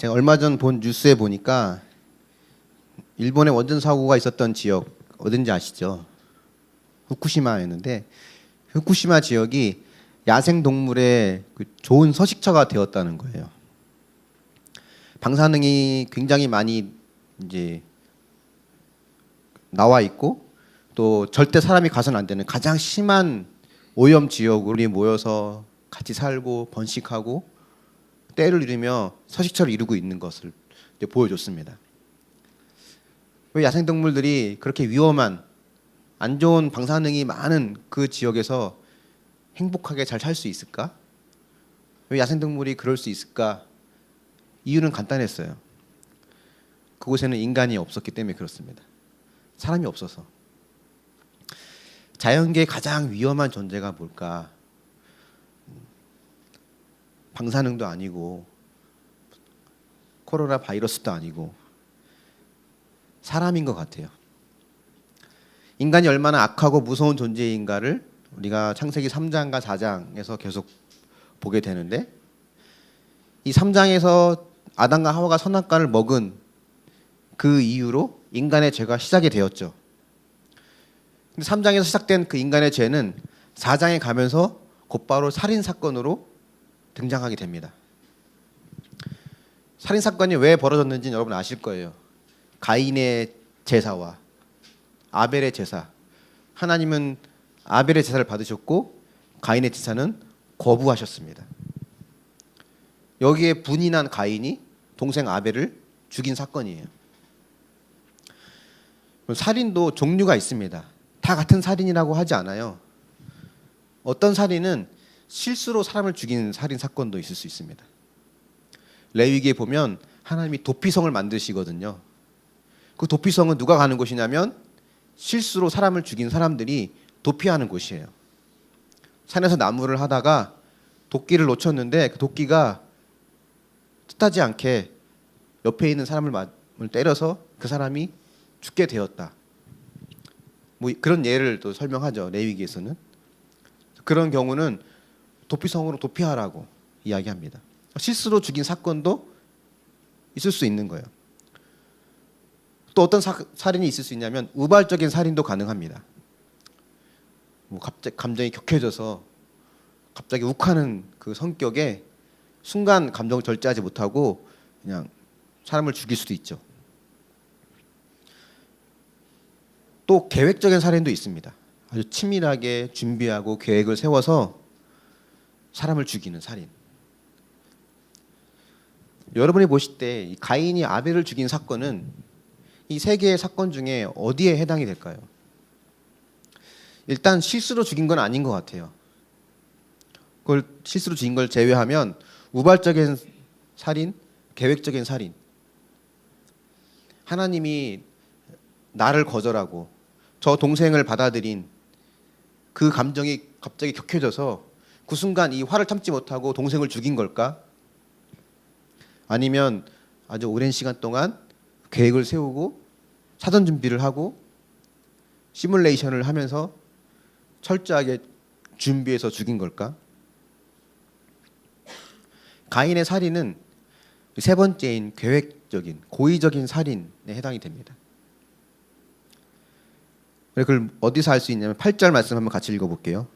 제가 얼마 전 본 뉴스에 보니까 일본의 원전 사고가 있었던 지역 어딘지 아시죠? 후쿠시마였는데 후쿠시마 지역이 야생 동물의 좋은 서식처가 되었다는 거예요. 방사능이 굉장히 많이 이제 나와 있고 또 절대 사람이 가서는 안 되는 가장 심한 오염 지역으로 모여서 같이 살고 번식하고 때를 이루며 서식처를 이루고 있는 것을 이제 보여줬습니다. 왜 야생동물들이 그렇게 위험한 안 좋은 방사능이 많은 그 지역에서 행복하게 잘 살 수 있을까? 왜 야생동물이 그럴 수 있을까? 이유는 간단했어요. 그곳에는 인간이 없었기 때문에 그렇습니다. 사람이 없어서. 자연계의 가장 위험한 존재가 뭘까? 방사능도 아니고 코로나 바이러스도 아니고 사람인 것 같아요. 인간이 얼마나 악하고 무서운 존재인가를 우리가 창세기 3장과 4장에서 계속 보게 되는데 이 3장에서 아담과 하와가 선악과를 먹은 그 이후로 인간의 죄가 시작이 되었죠. 근데 3장에서 시작된 그 인간의 죄는 4장에 가면서 곧바로 살인 사건으로 등장하게 됩니다. 살인 사건이 왜 벌어졌는지는 여러분 아실 거예요. 가인의 제사와 아벨의 제사. 하나님은 아벨의 제사를 받으셨고 가인의 제사는 거부하셨습니다. 여기에 분이 난 가인이 동생 아벨을 죽인 사건이에요. 살인도 종류가 있습니다. 다 같은 살인이라고 하지 않아요. 어떤 살인은 실수로 사람을 죽이는 살인 사건도 있을 수 있습니다. 레위기에 보면 하나님이 도피성을 만드시거든요. 그 도피성은 누가 가는 곳이냐면 실수로 사람을 죽인 사람들이 도피하는 곳이에요. 산에서 나무를 하다가 도끼를 놓쳤는데 그 도끼가 뜻하지 않게 옆에 있는 사람을 때려서 그 사람이 죽게 되었다. 뭐 그런 예를 또 설명하죠. 레위기에서는. 그런 경우는 도피성으로 도피하라고 이야기합니다. 실수로 죽인 사건도 있을 수 있는 거예요. 또 어떤 살인이 있을 수 있냐면 우발적인 살인도 가능합니다. 뭐 갑자기 감정이 격해져서 갑자기 욱하는 그 성격에 순간 감정을 절제하지 못하고 그냥 사람을 죽일 수도 있죠. 또 계획적인 살인도 있습니다. 아주 치밀하게 준비하고 계획을 세워서 사람을 죽이는 살인. 여러분이 보실 때 가인이 아벨을 죽인 사건은 이 세 개의 사건 중에 어디에 해당이 될까요? 일단 실수로 죽인 건 아닌 것 같아요. 그걸 실수로 죽인 걸 제외하면 우발적인 살인, 계획적인 살인. 하나님이 나를 거절하고 저 동생을 받아들인 그 감정이 갑자기 격해져서 그 순간 이 화를 참지 못하고 동생을 죽인 걸까? 아니면 아주 오랜 시간 동안 계획을 세우고 사전 준비를 하고 시뮬레이션을 하면서 철저하게 준비해서 죽인 걸까? 가인의 살인은 세 번째인 계획적인 고의적인 살인에 해당이 됩니다. 그걸 어디서 알 수 있냐면 8절 말씀 한번 같이 읽어볼게요.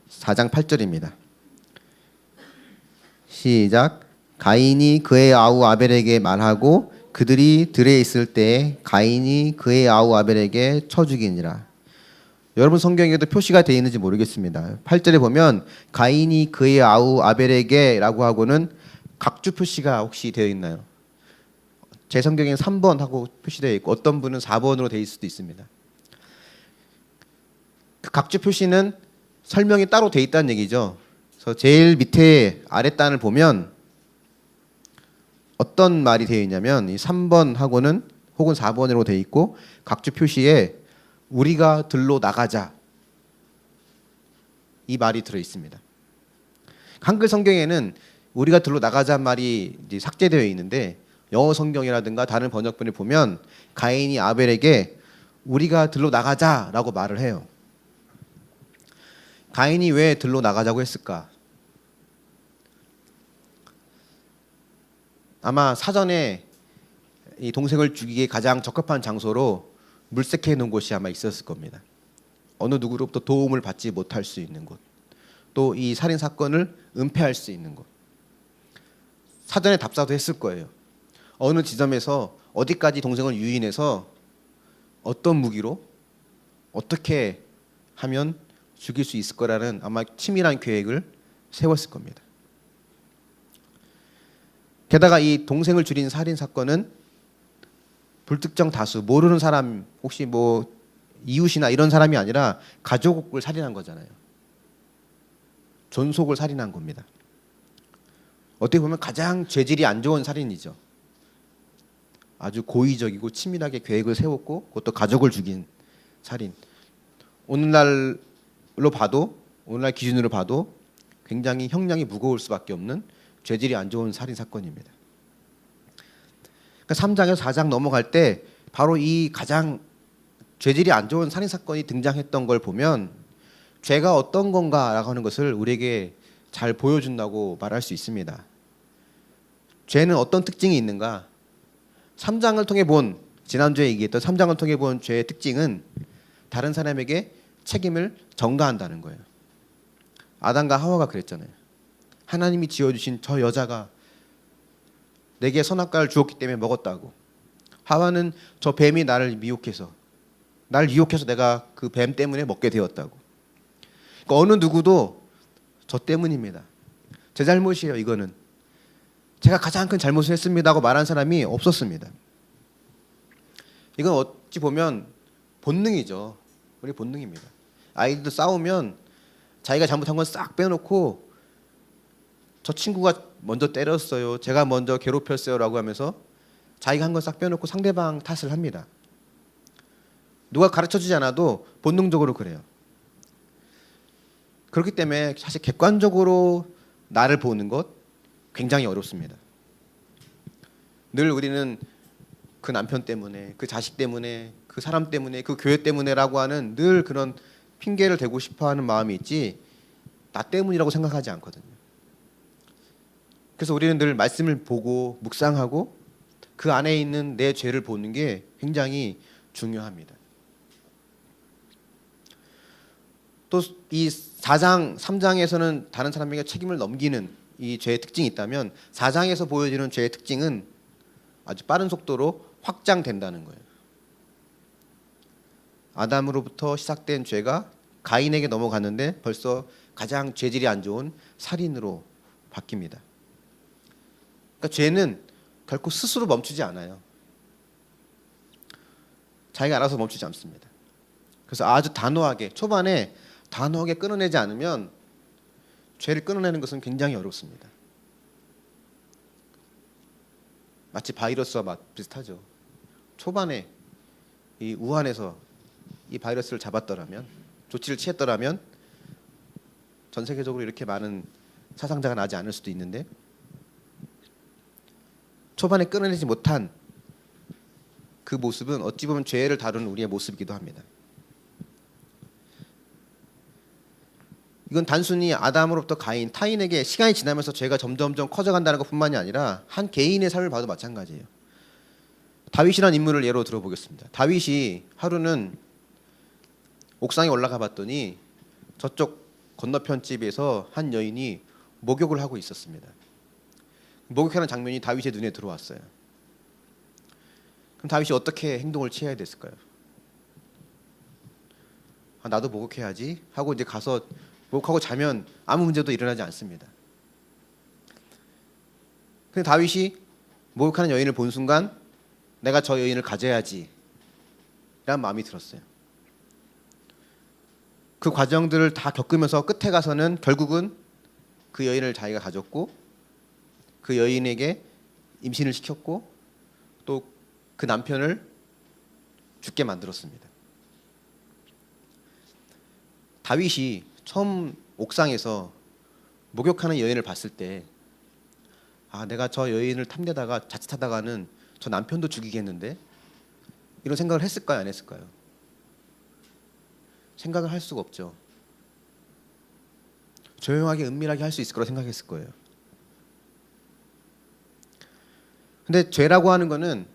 4장 8절입니다. 시작. 가인이 그의 아우 아벨에게 말하고 그들이 들에 있을 때 가인이 그의 아우 아벨에게 쳐 죽이니라. 여러분 성경에도 표시가 되어 있는지 모르겠습니다. 8절에 보면 가인이 그의 아우 아벨에게 라고 하고는 각주 표시가 혹시 되어 있나요? 제 성경에는 3번 하고 표시되어 있고 어떤 분은 4번으로 되어 있을 수도 있습니다. 그 각주 표시는 설명이 따로 되어 있다는 얘기죠. 그래서 제일 밑에 아랫단을 보면 어떤 말이 되어 있냐면 이 3번하고는 혹은 4번으로 되어 있고 각주 표시에 우리가 들로 나가자 이 말이 들어 있습니다. 한글 성경에는 우리가 들로 나가자 말이 이제 삭제되어 있는데 영어 성경이라든가 다른 번역본을 보면 가인이 아벨에게 우리가 들로 나가자라고 말을 해요. 가인이 왜 들로 나가자고 했을까? 아마 사전에 이 동생을 죽이기에 가장 적합한 장소로 물색해 놓은 곳이 아마 있었을 겁니다. 어느 누구로부터 도움을 받지 못할 수 있는 곳, 또 이 살인 사건을 은폐할 수 있는 곳. 사전에 답사도 했을 거예요. 어느 지점에서 어디까지 동생을 유인해서 어떤 무기로 어떻게 하면 죽일 수 있을 거라는 아마 치밀한 계획을 세웠을 겁니다. 게다가 이 동생을 죽인 살인 사건은 불특정 다수, 모르는 사람, 혹시 뭐 이웃이나 이런 사람이 아니라 가족을 살인한 거잖아요. 존속을 살인한 겁니다. 어떻게 보면 가장 죄질이 안 좋은 살인이죠. 아주 고의적이고 치밀하게 계획을 세웠고 그것도 가족을 죽인 살인. 오늘날 기준으로 봐도 굉장히 형량이 무거울 수밖에 없는 죄질이 안 좋은 살인 사건입니다. 그러니까 3장에서 4장 넘어갈 때 바로 이 가장 죄질이 안 좋은 살인 사건이 등장했던 걸 보면 죄가 어떤 건가라고 하는 것을 우리에게 잘 보여준다고 말할 수 있습니다. 죄는 어떤 특징이 있는가? 3장을 통해 본, 지난주에 얘기했던 3장을 통해 본 죄의 특징은 다른 사람에게 책임을 전가한다는 거예요. 아담과 하와가 그랬잖아요. 하나님이 지어주신 저 여자가 내게 선악과를 주었기 때문에 먹었다고. 하와는 저 뱀이 나를 유혹해서 내가 그 뱀 때문에 먹게 되었다고. 그러니까 어느 누구도 저 때문입니다. 제 잘못이에요. 이거는 제가 가장 큰 잘못을 했습니다 하고 말한 사람이 없었습니다. 이건 어찌 보면 본능이죠. 우리 본능입니다. 아이들도 싸우면 자기가 잘못한 건 싹 빼놓고 저 친구가 먼저 때렸어요, 제가 먼저 괴롭혔어요 라고 하면서 자기가 한 건 싹 빼놓고 상대방 탓을 합니다. 누가 가르쳐주지 않아도 본능적으로 그래요. 그렇기 때문에 사실 객관적으로 나를 보는 것 굉장히 어렵습니다. 늘 우리는 그 남편 때문에, 그 자식 때문에, 그 사람 때문에, 그 교회 때문에라고 하는 늘 그런 핑계를 대고 싶어하는 마음이 있지 나 때문이라고 생각하지 않거든요. 그래서 우리는 늘 말씀을 보고 묵상하고 그 안에 있는 내 죄를 보는 게 굉장히 중요합니다. 또 이 4장, 3장에서는 다른 사람에게 책임을 넘기는 이 죄의 특징이 있다면 4장에서 보여지는 죄의 특징은 아주 빠른 속도로 확장된다는 거예요. 아담으로부터 시작된 죄가 가인에게 넘어갔는데 벌써 가장 죄질이 안 좋은 살인으로 바뀝니다. 그러니까 죄는 결코 스스로 멈추지 않아요. 자기가 알아서 멈추지 않습니다. 그래서 아주 단호하게, 초반에 단호하게 끊어내지 않으면 죄를 끊어내는 것은 굉장히 어렵습니다. 마치 바이러스와 비슷하죠. 초반에 이 우한에서 이 바이러스를 잡았더라면, 조치를 취했더라면 전 세계적으로 이렇게 많은 사상자가 나지 않을 수도 있는데 초반에 끊어내지 못한 그 모습은 어찌 보면 죄를 다루는 우리의 모습이기도 합니다. 이건 단순히 아담으로부터 가인, 타인에게 시간이 지나면서 죄가 점점점 커져간다는 것뿐만이 아니라 한 개인의 삶을 봐도 마찬가지예요. 다윗이라는 인물을 예로 들어보겠습니다. 다윗이 하루는 옥상에 올라가 봤더니 저쪽 건너편 집에서 한 여인이 목욕을 하고 있었습니다. 목욕하는 장면이 다윗의 눈에 들어왔어요. 그럼 다윗이 어떻게 행동을 취해야 됐을까요? 나도 목욕해야지 하고 이제 가서 목욕하고 자면 아무 문제도 일어나지 않습니다. 근데 다윗이 목욕하는 여인을 본 순간 내가 저 여인을 가져야지 라는 마음이 들었어요. 그 과정들을 다 겪으면서 끝에 가서는 결국은 그 여인을 자기가 가졌고 그 여인에게 임신을 시켰고 또 그 남편을 죽게 만들었습니다. 다윗이 처음 옥상에서 목욕하는 여인을 봤을 때 내가 저 여인을 탐내다가 자칫하다가는 저 남편도 죽이겠는데 이런 생각을 했을까요? 안 했을까요? 생각을 할 수가 없죠. 조용하게 은밀하게 할 수 있을 거라고 생각했을 거예요. 근데 죄라고 하는 거는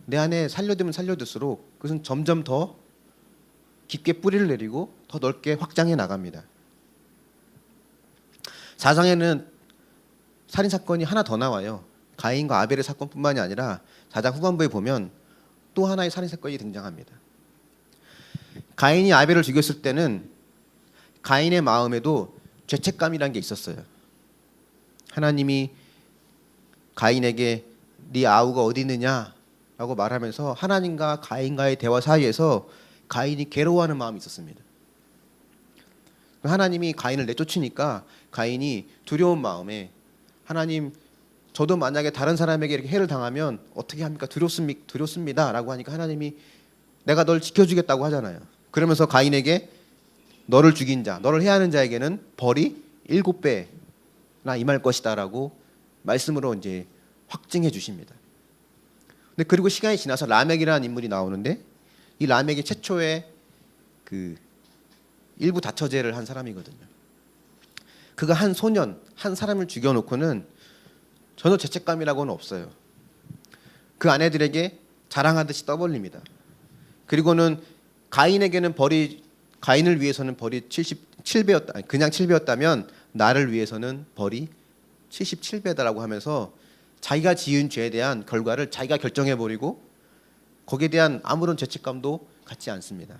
내 안에 살려두면 살려둘수록 그것은 점점 더 깊게 뿌리를 내리고 더 넓게 확장해 나갑니다. 사장에는 살인 사건이 하나 더 나와요. 가인과 아벨의 사건뿐만이 아니라 4장 후반부에 보면 또 하나의 살인 사건이 등장합니다. 가인이 아벨을 죽였을 때는 가인의 마음에도 죄책감이란 게 있었어요. 하나님이 가인에게 네 아우가 어디 있느냐라고 말하면서 하나님과 가인과의 대화 사이에서 가인이 괴로워하는 마음이 있었습니다. 하나님이 가인을 내쫓으니까 가인이 두려운 마음에 하나님 저도 만약에 다른 사람에게 이렇게 해를 당하면 어떻게 합니까? 두렵습니다 라고 하니까 하나님이 내가 널 지켜주겠다고 하잖아요. 그러면서 가인에게 너를 죽인 자, 너를 해하는 자에게는 벌이 7배나 임할 것이다 라고 말씀으로 이제 확증해 주십니다. 근데 그리고 시간이 지나서 라멕이라는 인물이 나오는데 이 라멕이 최초의 그 일부 다처제를 한 사람이거든요. 그가 한 소년, 한 사람을 죽여놓고는 전혀 죄책감이라고는 없어요. 그 아내들에게 자랑하듯이 떠벌립니다. 그리고는 가인에게는 벌이 가인을 위해서는 벌이 77배였다. 그냥 7배였다면 나를 위해서는 벌이 77배다라고 하면서 자기가 지은 죄에 대한 결과를 자기가 결정해 버리고 거기에 대한 아무런 죄책감도 갖지 않습니다.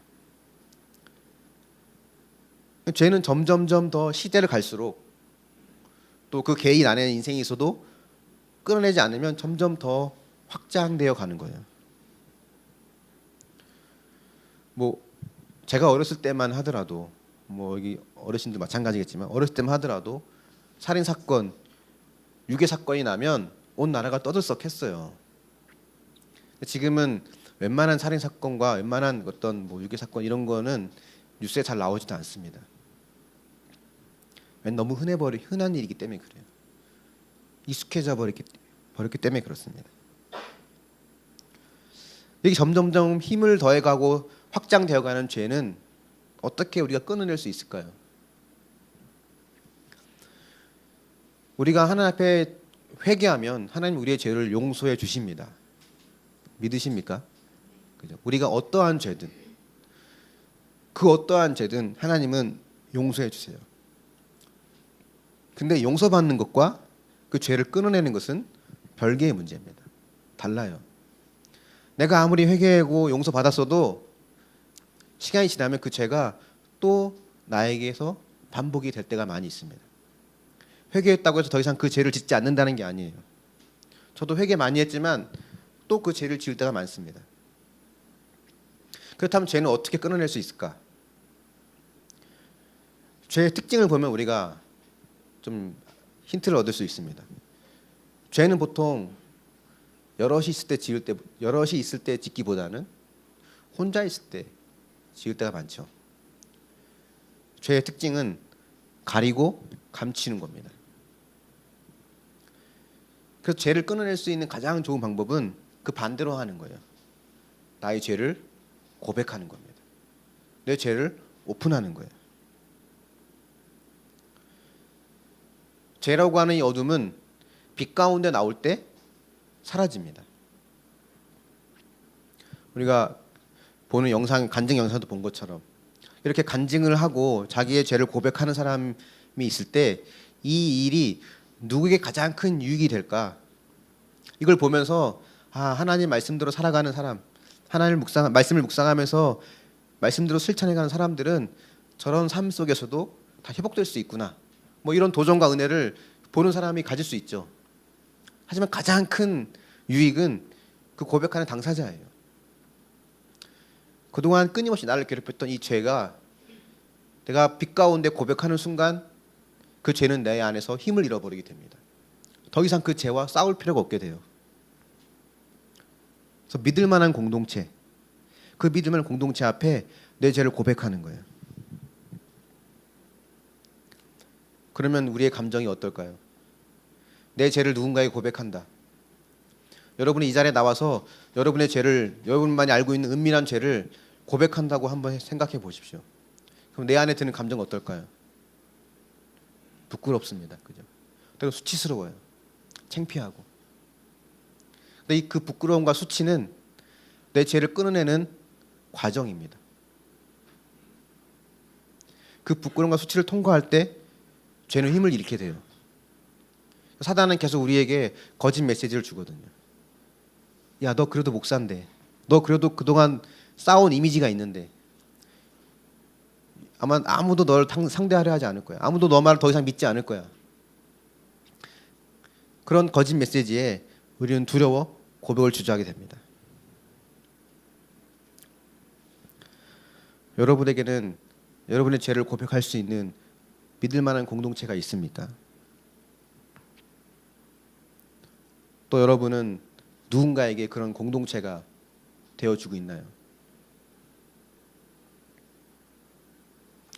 죄는 점점점 더 시대를 갈수록 또 그 개인 안에 인생에 있어도 끊어내지 않으면 점점 더 확장되어 가는 거예요. 뭐 제가 어렸을 때만 하더라도 뭐 여기 어르신들 마찬가지겠지만 어렸을 때만 하더라도 살인 사건, 유괴 사건이 나면 온 나라가 떠들썩했어요. 지금은 웬만한 살인 사건과 웬만한 어떤 뭐 유괴 사건 이런 거는 뉴스에 잘 나오지도 않습니다. 너무 흔한 일이기 때문에 그래요. 익숙해져 버렸기 때문에 그렇습니다. 이게 점점점 힘을 더해가고 확장되어가는 죄는 어떻게 우리가 끊어낼 수 있을까요? 우리가 하나님 앞에 회개하면 하나님 우리의 죄를 용서해 주십니다. 믿으십니까? 그죠? 우리가 어떠한 죄든 그 어떠한 죄든 하나님은 용서해 주세요. 근데 용서받는 것과 그 죄를 끊어내는 것은 별개의 문제입니다. 달라요. 내가 아무리 회개하고 용서받았어도 시간이 지나면 그 죄가 또 나에게서 반복이 될 때가 많이 있습니다. 회개했다고 해서 더 이상 그 죄를 짓지 않는다는 게 아니에요. 저도 회개 많이 했지만 또 그 죄를 지을 때가 많습니다. 그렇다면 죄는 어떻게 끊어낼 수 있을까? 죄의 특징을 보면 우리가 좀 힌트를 얻을 수 있습니다. 죄는 보통 여럿이 있을 때 짓기보다는 혼자 있을 때 지을 때가 많죠. 죄의 특징은 가리고 감추는 겁니다. 그래서 죄를 끊어낼 수 있는 가장 좋은 방법은 그 반대로 하는 거예요. 나의 죄를 고백하는 겁니다. 내 죄를 오픈하는 거예요. 죄라고 하는 이 어둠은 빛 가운데 나올 때 사라집니다. 우리가 보는 간증 영상도 본 것처럼 이렇게 간증을 하고 자기의 죄를 고백하는 사람이 있을 때 이 일이 누구에게 가장 큰 유익이 될까? 이걸 보면서 하나님 말씀대로 살아가는 사람, 말씀을 묵상하면서 말씀대로 실천해가는 사람들은 저런 삶 속에서도 다 회복될 수 있구나. 뭐 이런 도전과 은혜를 보는 사람이 가질 수 있죠. 하지만 가장 큰 유익은 그 고백하는 당사자예요. 그동안 끊임없이 나를 괴롭혔던 이 죄가 내가 빛 가운데 고백하는 순간 그 죄는 내 안에서 힘을 잃어버리게 됩니다. 더 이상 그 죄와 싸울 필요가 없게 돼요. 그래서 믿을 만한 공동체, 그 믿을 만한 공동체 앞에 내 죄를 고백하는 거예요. 그러면 우리의 감정이 어떨까요? 내 죄를 누군가에게 고백한다. 여러분이 이 자리에 나와서 여러분의 죄를, 여러분만이 알고 있는 은밀한 죄를 고백한다고 한번 생각해 보십시오. 그럼 내 안에 드는 감정은 어떨까요? 부끄럽습니다. 그죠? 그리고 수치스러워요. 창피하고. 근데 그 부끄러움과 수치는 내 죄를 끊어내는 과정입니다. 그 부끄러움과 수치를 통과할 때 죄는 힘을 잃게 돼요. 사단은 계속 우리에게 거짓 메시지를 주거든요. 야, 너 그래도 목사인데, 너 그래도 그동안 쌓아온 이미지가 있는데 아마 아무도 너를 상대하려 하지 않을 거야. 아무도 너 말을 더 이상 믿지 않을 거야. 그런 거짓 메시지에 우리는 두려워 고백을 주저하게 됩니다. 여러분에게는 여러분의 죄를 고백할 수 있는 믿을 만한 공동체가 있습니까? 또 여러분은 누군가에게 그런 공동체가 되어주고 있나요?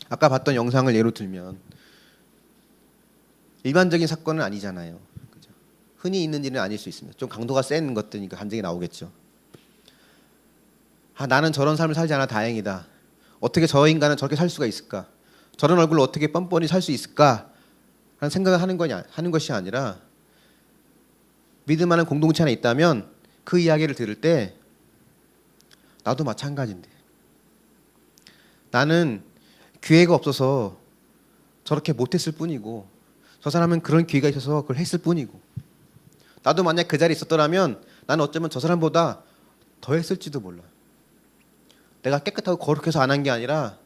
아까 봤던 영상을 예로 들면 일반적인 사건은 아니잖아요. 그죠? 흔히 있는 일은 아닐 수 있습니다. 좀 강도가 센 것들이니까 감정이 나오겠죠. 아, 나는 저런 삶을 살지 않아 다행이다. 어떻게 저 인간은 저렇게 살 수가 있을까? 저런 얼굴로 어떻게 뻔뻔히 살 수 있을까? 라는 생각을 하는 것이 아니라 믿을 만한 공동체 하나 있다면 그 이야기를 들을 때 나도 마찬가지인데 나는 기회가 없어서 저렇게 못했을 뿐이고 저 사람은 그런 기회가 있어서 그걸 했을 뿐이고 나도 만약 그 자리에 있었더라면 나는 어쩌면 저 사람보다 더 했을지도 몰라. 내가 깨끗하고 거룩해서 안 한 게 아니라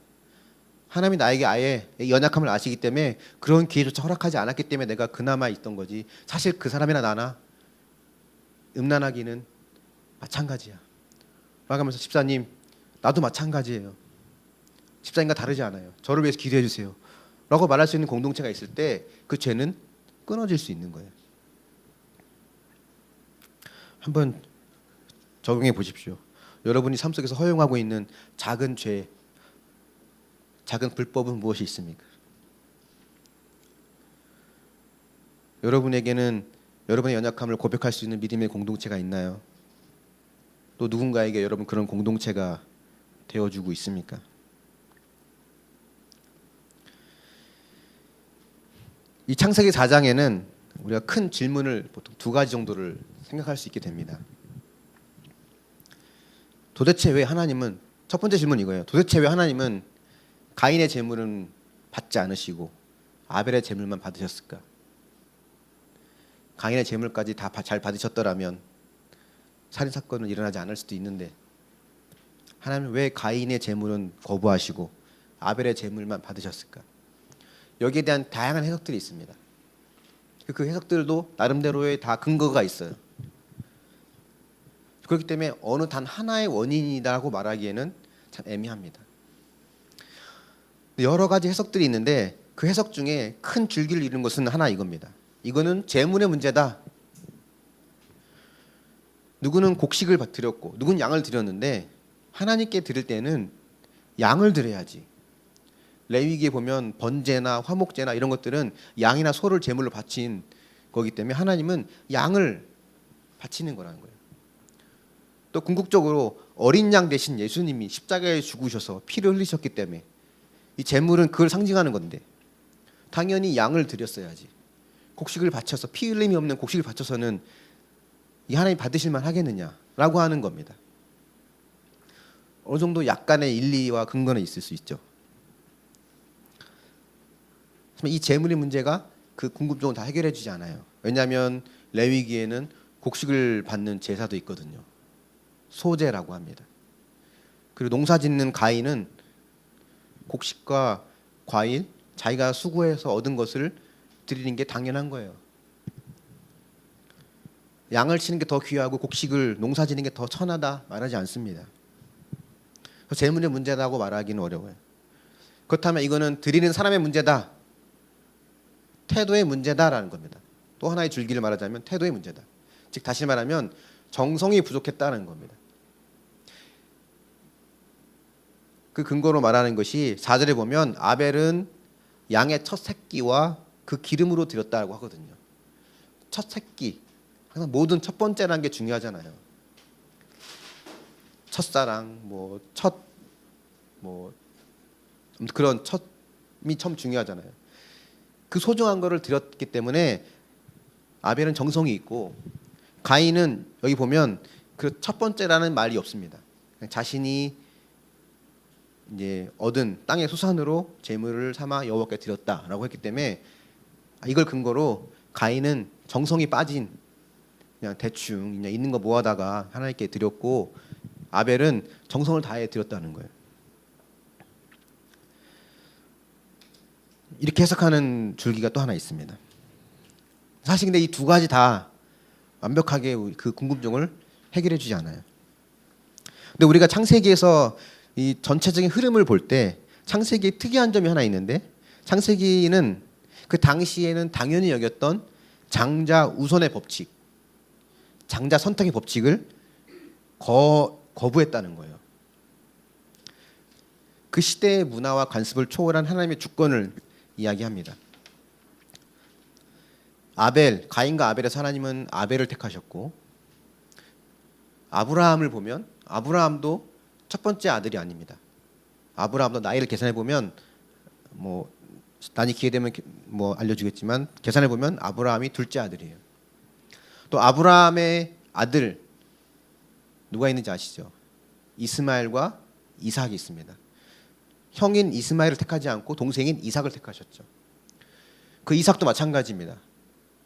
하나님이 나에게 아예 연약함을 아시기 때문에 그런 기회조차 허락하지 않았기 때문에 내가 그나마 있던 거지. 사실 그 사람이나 나나 음란하기는 마찬가지야. 말하면서 집사님 나도 마찬가지예요. 집사님과 다르지 않아요. 저를 위해서 기도해 주세요. 라고 말할 수 있는 공동체가 있을 때 그 죄는 끊어질 수 있는 거예요. 한번 적용해 보십시오. 여러분이 삶 속에서 허용하고 있는 작은 죄, 작은 불법은 무엇이 있습니까? 여러분에게는 여러분의 연약함을 고백할 수 있는 믿음의 공동체가 있나요? 또 누군가에게 여러분 그런 공동체가 되어주고 있습니까? 이 창세기 4장에는 우리가 큰 질문을 보통 두 가지 정도를 생각할 수 있게 됩니다. 도대체 왜 하나님은, 첫 번째 질문 이거예요. 도대체 왜 하나님은 가인의 제물은 받지 않으시고 아벨의 제물만 받으셨을까? 가인의 제물까지 다 잘 받으셨더라면 살인 사건은 일어나지 않을 수도 있는데 하나님은 왜 가인의 제물은 거부하시고 아벨의 제물만 받으셨을까? 여기에 대한 다양한 해석들이 있습니다. 그 해석들도 나름대로의 다 근거가 있어요. 그렇기 때문에 어느 단 하나의 원인이라고 말하기에는 참 애매합니다. 여러 가지 해석들이 있는데 그 해석 중에 큰 줄기를 이루는 것은 하나 이겁니다. 이거는 제물의 문제다. 누구는 곡식을 드렸고 누구는 양을 드렸는데 하나님께 드릴 때는 양을 드려야지. 레위기에 보면 번제나 화목제나 이런 것들은 양이나 소를 제물로 바친 거기 때문에 하나님은 양을 바치는 거라는 거예요. 또 궁극적으로 어린 양 대신 예수님이 십자가에 죽으셔서 피를 흘리셨기 때문에 이 제물은 그걸 상징하는 건데 당연히 양을 드렸어야지. 곡식을 바쳐서 피 흘림이 없는 곡식을 바쳐서는 이 하나님 받으실 만 하겠느냐라고 하는 겁니다. 어느 정도 약간의 일리와 근거는 있을 수 있죠. 이 제물의 문제가 그 궁극적으로 다 해결해 주지 않아요. 왜냐하면 레위기에는 곡식을 받는 제사도 있거든요. 소제라고 합니다. 그리고 농사 짓는 가인은 곡식과 과일, 자기가 수고해서 얻은 것을 드리는 게 당연한 거예요. 양을 치는 게 더 귀하고 곡식을 농사 짓는 게 더 천하다 말하지 않습니다. 제물의 문제다고 말하기는 어려워요. 그렇다면 이거는 드리는 사람의 문제다. 태도의 문제다라는 겁니다. 또 하나의 줄기를 말하자면 태도의 문제다. 즉 다시 말하면 정성이 부족했다는 겁니다. 그 근거로 말하는 것이 4절에 보면 아벨은 양의 첫 새끼와 그 기름으로 드렸다고 하거든요. 첫 새끼. 항상 모든 첫 번째라는 게 중요하잖아요. 첫사랑, 그런 첫이 참 중요하잖아요. 그 소중한 거를 드렸기 때문에 아벨은 정성이 있고 가인은 여기 보면 그 첫 번째라는 말이 없습니다. 그냥 자신이 이제 얻은 땅의 소산으로 제물을 삼아 여호와께 드렸다라고 했기 때문에 이걸 근거로 가인은 정성이 빠진 그냥 대충 그냥 있는 거 모아다가 하나님께 드렸고 아벨은 정성을 다해 드렸다는 거예요. 이렇게 해석하는 줄기가 또 하나 있습니다. 사실 근데 이 두 가지 다 완벽하게 그 궁금증을 해결해 주지 않아요. 근데 우리가 창세기에서 이 전체적인 흐름을 볼 때 창세기에 특이한 점이 하나 있는데 창세기는 그 당시에는 당연히 여겼던 장자 우선의 법칙, 장자 선택의 법칙을 거부했다는 거예요. 그 시대의 문화와 관습을 초월한 하나님의 주권을 이야기합니다. 가인과 아벨에서 하나님은 아벨을 택하셨고 아브라함을 보면 아브라함도 첫 번째 아들이 아닙니다. 아브라함도 나이를 계산해 보면 뭐 나중에 기회 되면 뭐 알려주겠지만 계산해 보면 아브라함이 둘째 아들이에요. 또 아브라함의 아들 누가 있는지 아시죠? 이스마엘과 이삭이 있습니다. 형인 이스마엘을 택하지 않고 동생인 이삭을 택하셨죠. 그 이삭도 마찬가지입니다.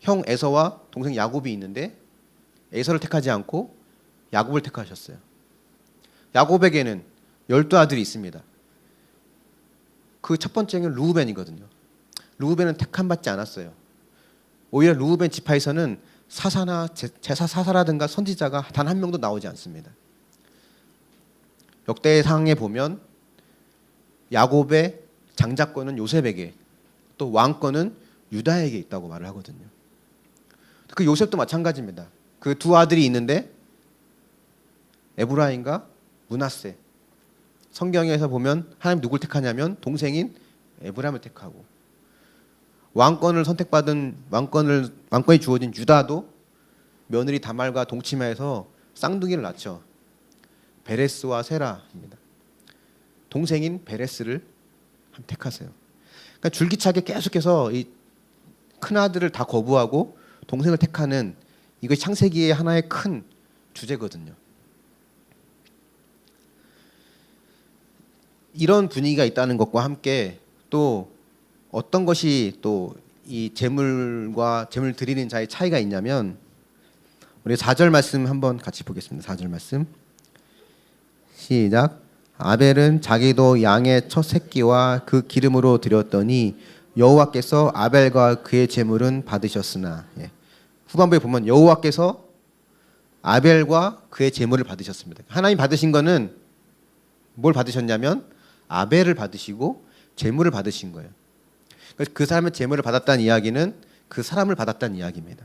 형 에서와 동생 야곱이 있는데 에서를 택하지 않고 야곱을 택하셨어요. 야곱에게는 12아들이 있습니다. 그 첫 번째는 르우벤이거든요. 르우벤은 택함받지 않았어요. 오히려 르우벤 지파에서는 사사나 제사 사사라든가 선지자가 단 한 명도 나오지 않습니다. 역대상에 보면 야곱의 장자권은 요셉에게 또 왕권은 유다에게 있다고 말을 하거든요. 그 요셉도 마찬가지입니다. 그 두 아들이 있는데 에브라임과 므낫세. 성경에서 보면 하나님 누굴 택하냐면 동생인 에브라임을 택하고 왕권을 선택받은 왕권이 주어진 유다도 며느리 다말과 동침해서 쌍둥이를 낳죠. 베레스와 세라입니다. 동생인 베레스를 택하세요. 그러니까 줄기차게 계속해서 이 큰 아들을 다 거부하고 동생을 택하는 이것이 창세기의 하나의 큰 주제거든요. 이런 분위기가 있다는 것과 함께 또 어떤 것이 또 이 제물과 제물 드리는 자의 차이가 있냐면 우리 4절 말씀 한번 같이 보겠습니다. 4절 말씀 시작. 아벨은 자기도 양의 첫 새끼와 그 기름으로 드렸더니 여호와께서 아벨과 그의 제물은 받으셨으나 후반부에 보면 여호와께서 아벨과 그의 제물을 받으셨습니다. 하나님 받으신 거는 뭘 받으셨냐면 아벨을 받으시고 제물을 받으신 거예요. 그 사람의 제물을 받았다는 이야기는 그 사람을 받았다는 이야기입니다.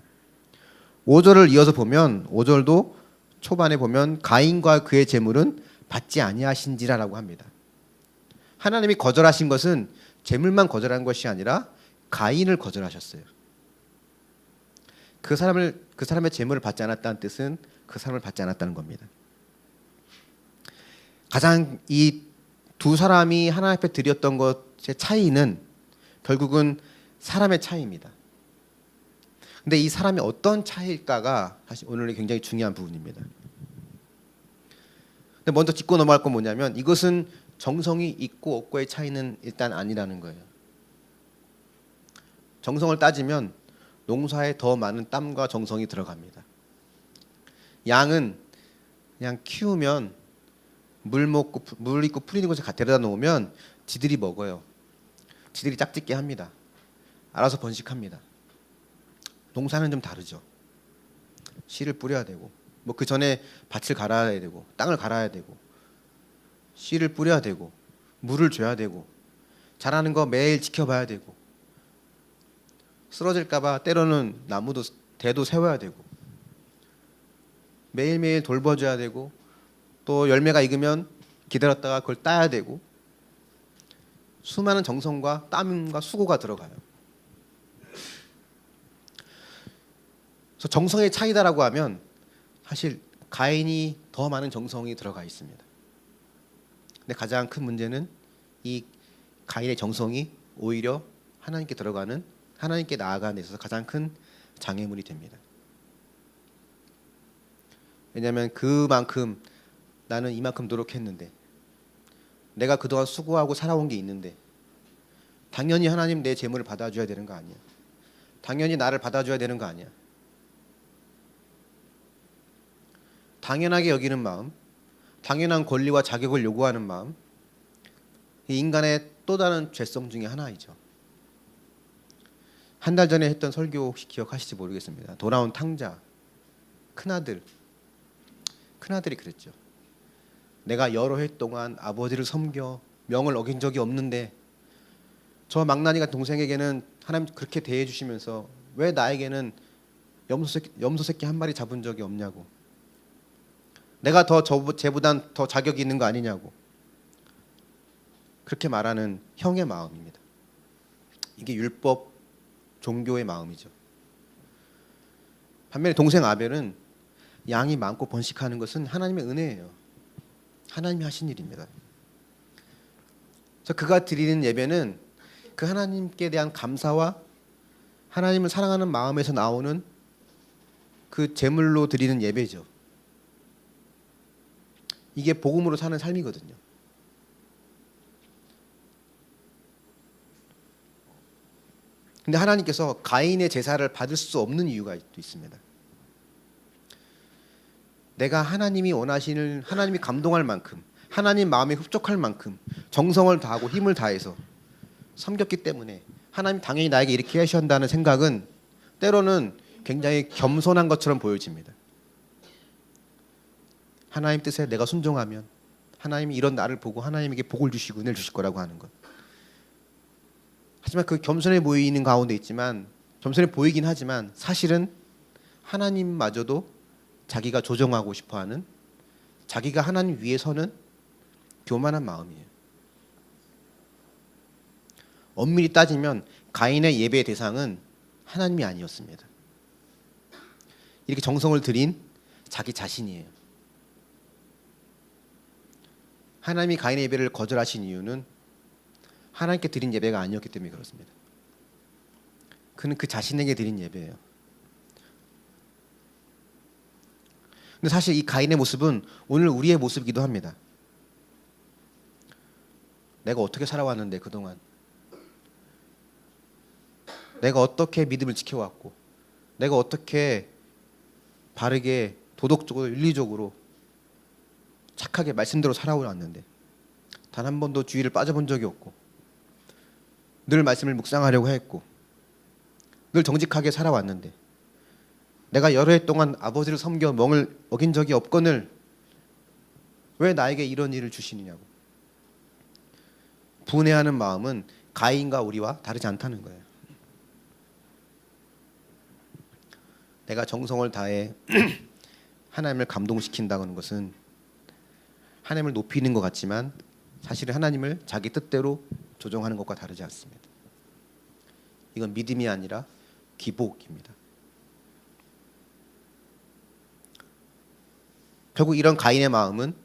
5절을 이어서 보면 5절도 초반에 보면 가인과 그의 제물은 받지 아니하신지라라고 합니다. 하나님이 거절하신 것은 제물만 거절한 것이 아니라 가인을 거절하셨어요. 그 사람의 제물을 받지 않았다는 뜻은 그 사람을 받지 않았다는 겁니다. 가장 이 두 사람이 하나님 앞에 드렸던 것의 차이는 결국은 사람의 차이입니다. 근데 이 사람이 어떤 차이일까가 사실 오늘의 굉장히 중요한 부분입니다. 근데 먼저 짚고 넘어갈 건 뭐냐면 이것은 정성이 있고 없고의 차이는 일단 아니라는 거예요. 정성을 따지면 농사에 더 많은 땀과 정성이 들어갑니다. 양은 그냥 키우면 물 있고 풀 있는 곳에 데려다 놓으면 지들이 먹어요. 지들이 짝짓게 합니다. 알아서 번식합니다. 농사는 좀 다르죠. 씨를 뿌려야 되고 뭐 그 전에 밭을 갈아야 되고 땅을 갈아야 되고 씨를 뿌려야 되고 물을 줘야 되고 자라는 거 매일 지켜봐야 되고 쓰러질까 봐 때로는 나무도 대도 세워야 되고 매일매일 돌봐줘야 되고 또 열매가 익으면 기다렸다가 그걸 따야 되고 수많은 정성과 땀과 수고가 들어가요. 그래서 정성의 차이다라고 하면 사실 가인이 더 많은 정성이 들어가 있습니다. 근데 가장 큰 문제는 이 가인의 정성이 오히려 하나님께 나아가는 데 있어서 가장 큰 장애물이 됩니다. 왜냐하면 그만큼 나는 이만큼 노력했는데, 내가 그동안 수고하고 살아온 게 있는데, 당연히 하나님 내 재물을 받아줘야 되는 거 아니야. 당연히 나를 받아줘야 되는 거 아니야. 당연하게 여기는 마음, 당연한 권리와 자격을 요구하는 마음, 이 인간의 또 다른 죄성 중에 하나이죠. 한 달 전에 했던 설교 혹시 기억하실지 모르겠습니다. 돌아온 탕자, 큰아들이 그랬죠. 내가 여러 해 동안 아버지를 섬겨 명을 어긴 적이 없는데 저 망나니 같은 동생에게는 하나님 그렇게 대해 주시면서 왜 나에게는 염소 새끼 한 마리 잡은 적이 없냐고. 내가 쟤보단 더 자격이 있는 거 아니냐고. 그렇게 말하는 형의 마음입니다. 이게 율법 종교의 마음이죠. 반면에 동생 아벨은 양이 많고 번식하는 것은 하나님의 은혜예요. 하나님이 하신 일입니다. 그래서 그가 드리는 예배는 그 하나님께 대한 감사와 하나님을 사랑하는 마음에서 나오는 그 제물로 드리는 예배죠. 이게 복음으로 사는 삶이거든요. 근데 하나님께서 가인의 제사를 받을 수 없는 이유가 또 있습니다. 내가 하나님이 원하시는, 하나님이 감동할 만큼, 하나님 마음에 흡족할 만큼 정성을 다하고 힘을 다해서 섬겼기 때문에 하나님 당연히 나에게 이렇게 하셔야 한다는 생각은 때로는 굉장히 겸손한 것처럼 보여집니다. 하나님 뜻에 내가 순종하면 하나님이 이런 나를 보고 하나님에게 복을 주시고 은혜를 주실 거라고 하는 것. 하지만 그 겸손해 보이는 가운데 있지만, 겸손해 보이긴 하지만 사실은 하나님마저도 자기가 조정하고 싶어하는, 자기가 하나님 위에 서는 교만한 마음이에요. 엄밀히 따지면 가인의 예배의 대상은 하나님이 아니었습니다. 이렇게 정성을 들인 자기 자신이에요. 하나님이 가인의 예배를 거절하신 이유는 하나님께 드린 예배가 아니었기 때문에 그렇습니다. 그는 그 자신에게 드린 예배예요. 근데 사실 이 가인의 모습은 오늘 우리의 모습이기도 합니다. 내가 어떻게 살아왔는데 그동안 내가 어떻게 믿음을 지켜왔고, 내가 어떻게 바르게 도덕적으로 윤리적으로 착하게 말씀대로 살아왔는데 단 한 번도 주의를 빠져본 적이 없고, 늘 말씀을 묵상하려고 했고, 늘 정직하게 살아왔는데 내가 여러 해 동안 아버지를 섬겨 명을 어긴 적이 없거늘 왜 나에게 이런 일을 주시느냐고 분해하는 마음은 가인과 우리와 다르지 않다는 거예요. 내가 정성을 다해 하나님을 감동시킨다는 것은 하나님을 높이는 것 같지만 사실은 하나님을 자기 뜻대로 조정하는 것과 다르지 않습니다. 이건 믿음이 아니라 기복입니다. 결국 이런 가인의 마음은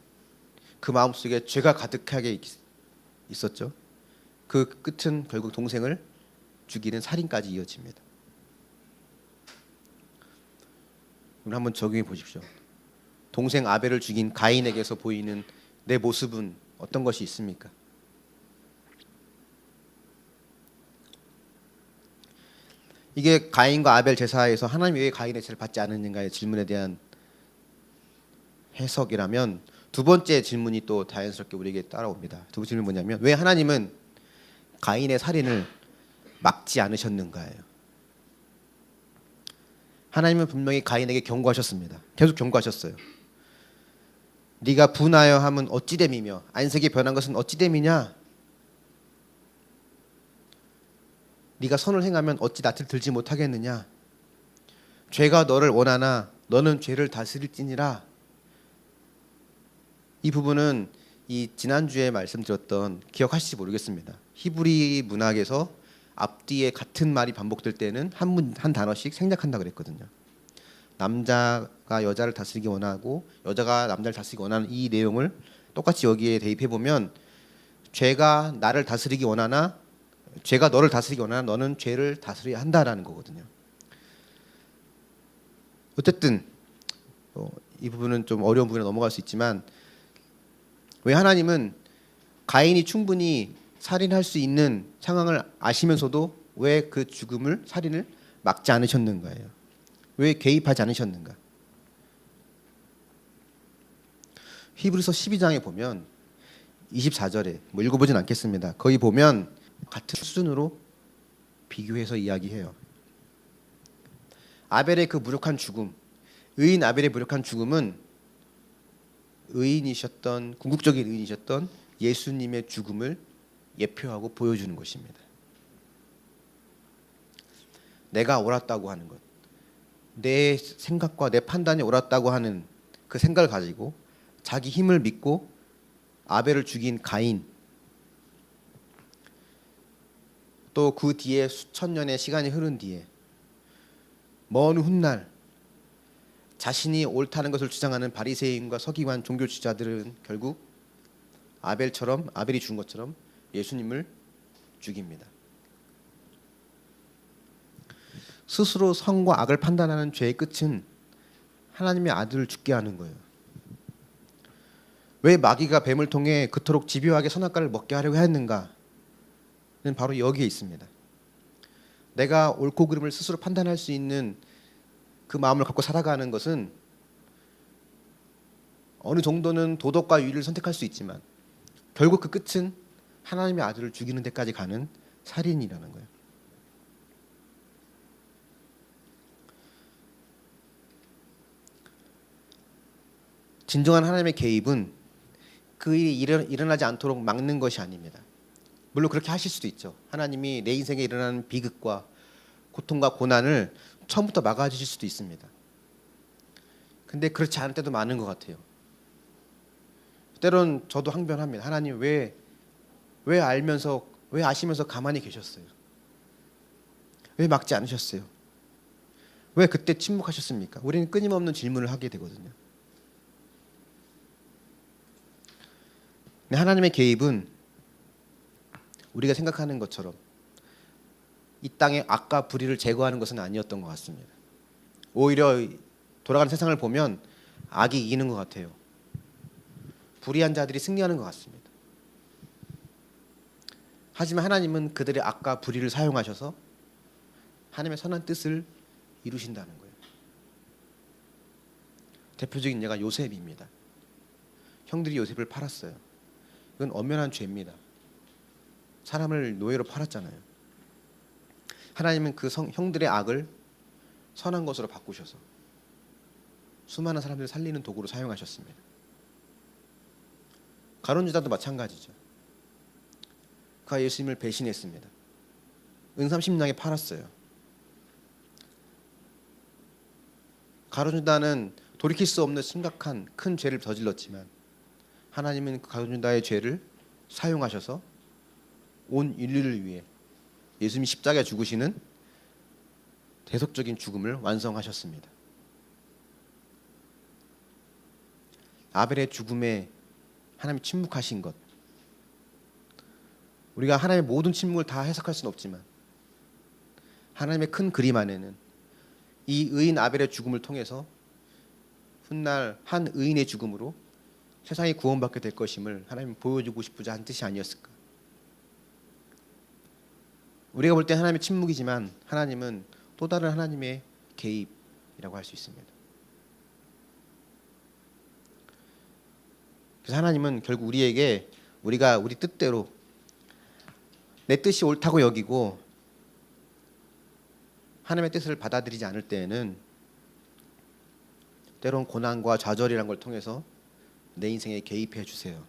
그 마음속에 죄가 가득하게 있었죠. 그 끝은 결국 동생을 죽이는 살인까지 이어집니다. 오늘 한번 적용해 보십시오. 동생 아벨을 죽인 가인에게서 보이는 내 모습은 어떤 것이 있습니까? 이게 가인과 아벨 제사에서 하나님이 왜 가인의 제사를 받지 않았는가의 질문에 대한 해석이라면, 두 번째 질문이 또 자연스럽게 우리에게 따라옵니다. 두 번째 질문은 뭐냐면, 왜 하나님은 가인의 살인을 막지 않으셨는가예요. 하나님은 분명히 가인에게 경고하셨습니다. 계속 경고하셨어요. 네가 분하여 함은 어찌 됨이며 안색이 변한 것은 어찌 됨이냐. 네가 선을 행하면 어찌 낯을 들지 못하겠느냐. 죄가 너를 원하나 너는 죄를 다스릴지니라. 이 부분은 이 지난주에 말씀드렸던, 기억하실지 모르겠습니다. 히브리 문학에서 앞뒤에 같은 말이 반복될 때는 한 단어씩 생략한다 그랬거든요. 남자가 여자를 다스리기 원하고 여자가 남자를 다스리기 원하는 이 내용을 똑같이 여기에 대입해 보면, 죄가 나를 다스리기 원하나 죄가 너를 다스리기 원하나 너는 죄를 다스려야 한다라는 거거든요. 어쨌든 이 부분은 좀 어려운 부분에 넘어갈 수 있지만 왜 하나님은 가인이 충분히 살인할 수 있는 상황을 아시면서도 왜 그 죽음을 살인을 막지 않으셨는가요? 왜 개입하지 않으셨는가? 히브리서 12장에 보면 24절에 뭐 읽어보진 않겠습니다. 거기 보면 같은 수준으로 비교해서 이야기해요. 아벨의 그 무력한 죽음, 의인 아벨의 무력한 죽음은 의인이셨던 궁극적인 의인이셨던 예수님의 죽음을 예표하고 보여주는 것입니다. 내가 옳았다고 하는 것, 내 생각과 내 판단이 옳았다고 하는 그 생각을 가지고 자기 힘을 믿고 아벨을 죽인 가인, 또 그 뒤에 수천 년의 시간이 흐른 뒤에 먼 훗날 자신이 옳다는 것을 주장하는 바리새인과 서기관 종교 지도자들은 결국 아벨이 죽은 것처럼 예수님을 죽입니다. 스스로 선과 악을 판단하는 죄의 끝은 하나님의 아들을 죽게 하는 거예요. 왜 마귀가 뱀을 통해 그토록 집요하게 선악과를 먹게 하려고 했는가는 바로 여기에 있습니다. 내가 옳고 그름을 스스로 판단할 수 있는 그 마음을 갖고 살아가는 것은 어느 정도는 도덕과 윤리를 선택할 수 있지만 결국 그 끝은 하나님의 아들을 죽이는 데까지 가는 살인이라는 거예요. 진정한 하나님의 개입은 그 일이 일어나지 않도록 막는 것이 아닙니다. 물론 그렇게 하실 수도 있죠. 하나님이 내 인생에 일어나는 비극과 고통과 고난을 처음부터 막아주실 수도 있습니다. 근데 그렇지 않을 때도 많은 것 같아요. 때론 저도 항변합니다. 하나님 왜 아시면서 가만히 계셨어요? 왜 막지 않으셨어요? 왜 그때 침묵하셨습니까? 우리는 끊임없는 질문을 하게 되거든요. 하나님의 개입은 우리가 생각하는 것처럼 이 땅의 악과 불의를 제거하는 것은 아니었던 것 같습니다. 오히려 돌아가는 세상을 보면 악이 이기는 것 같아요. 불의한 자들이 승리하는 것 같습니다. 하지만 하나님은 그들의 악과 불의를 사용하셔서 하나님의 선한 뜻을 이루신다는 거예요. 대표적인 예가 요셉입니다. 형들이 요셉을 팔았어요. 이건 엄연한 죄입니다. 사람을 노예로 팔았잖아요. 하나님은 그 형들의 악을 선한 것으로 바꾸셔서 수많은 사람들을 살리는 도구로 사용하셨습니다. 가룟 유다도 마찬가지죠. 그가 예수님을 배신했습니다. 은 30냥에 팔았어요. 가룟 유다는 돌이킬 수 없는 심각한 큰 죄를 저질렀지만 하나님은 그 가룟 유다의 죄를 사용하셔서 온 인류를 위해 예수님이 십자가에 죽으시는 대속적인 죽음을 완성하셨습니다. 아벨의 죽음에 하나님이 침묵하신 것, 우리가 하나님의 모든 침묵을 다 해석할 수는 없지만 하나님의 큰 그림 안에는 이 의인 아벨의 죽음을 통해서 훗날 한 의인의 죽음으로 세상이 구원받게 될 것임을 하나님은 보여주고 싶으자 한 뜻이 아니었을까. 우리가 볼 때 하나님의 침묵이지만 하나님은 또 다른 하나님의 개입이라고 할 수 있습니다. 그래서 하나님은 결국 우리에게 우리가 우리 뜻대로 내 뜻이 옳다고 여기고 하나님의 뜻을 받아들이지 않을 때에는 때론 고난과 좌절이라는 걸 통해서 내 인생에 개입해 주세요.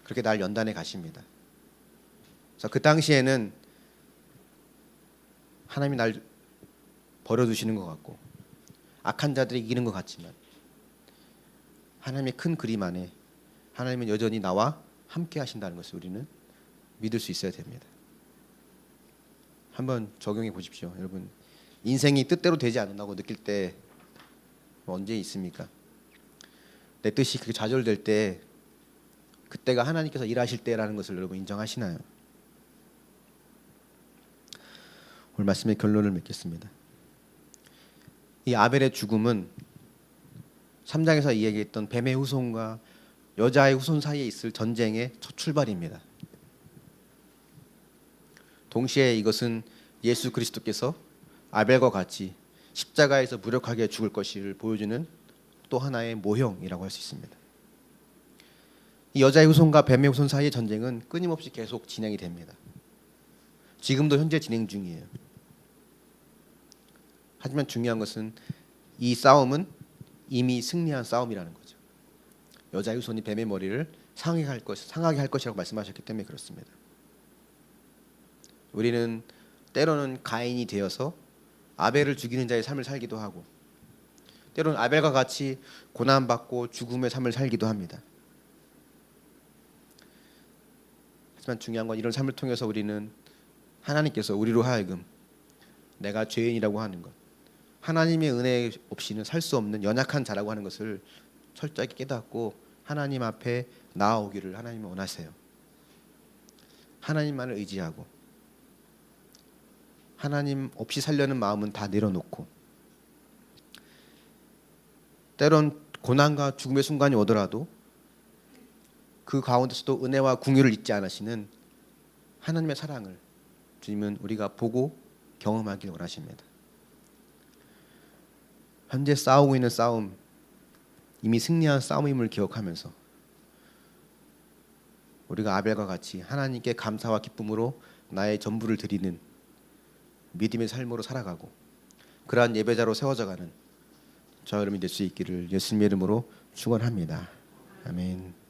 그렇게 날 연단해 가십니다. 그래서 그 당시에는 하나님이 날 버려두시는 것 같고 악한 자들이 이기는 것 같지만 하나님의 큰 그림 안에 하나님은 여전히 나와 함께 하신다는 것을 우리는 믿을 수 있어야 됩니다. 한번 적용해 보십시오. 여러분, 인생이 뜻대로 되지 않는다고 느낄 때 언제 있습니까? 내 뜻이 그렇게 좌절될 때 그때가 하나님께서 일하실 때라는 것을 여러분 인정하시나요? 오늘 말씀의 결론을 맺겠습니다. 이 아벨의 죽음은 3장에서 이야기했던 뱀의 후손과 여자의 후손 사이에 있을 전쟁의 첫 출발입니다. 동시에 이것은 예수 그리스도께서 아벨과 같이 십자가에서 무력하게 죽을 것을 보여주는 또 하나의 모형이라고 할 수 있습니다. 이 여자의 후손과 뱀의 후손 사이의 전쟁은 끊임없이 계속 진행이 됩니다. 지금도 현재 진행 중이에요. 하지만 중요한 것은 이 싸움은 이미 승리한 싸움이라는 거죠. 여자의 후손이 뱀의 머리를 상하게 할 것이라고 말씀하셨기 때문에 그렇습니다. 우리는 때로는 가인이 되어서 아벨을 죽이는 자의 삶을 살기도 하고, 때로는 아벨과 같이 고난받고 죽음의 삶을 살기도 합니다. 하지만 중요한 건 이런 삶을 통해서 우리는 하나님께서 우리로 하여금 내가 죄인이라고 하는 것, 하나님의 은혜 없이는 살 수 없는 연약한 자라고 하는 것을 철저하게 깨닫고 하나님 앞에 나아오기를 하나님은 원하세요. 하나님만을 의지하고 하나님 없이 살려는 마음은 다 내려놓고, 때론 고난과 죽음의 순간이 오더라도 그 가운데서도 은혜와 궁유를 잊지 않으시는 하나님의 사랑을 주님은 우리가 보고 경험하길 원하십니다. 현재 싸우고 있는 싸움, 이미 승리한 싸움임을 기억하면서 우리가 아벨과 같이 하나님께 감사와 기쁨으로 나의 전부를 드리는 믿음의 삶으로 살아가고 그러한 예배자로 세워져가는 저와 여러분이 될 수 있기를 예수님의 이름으로 축원합니다. 아멘.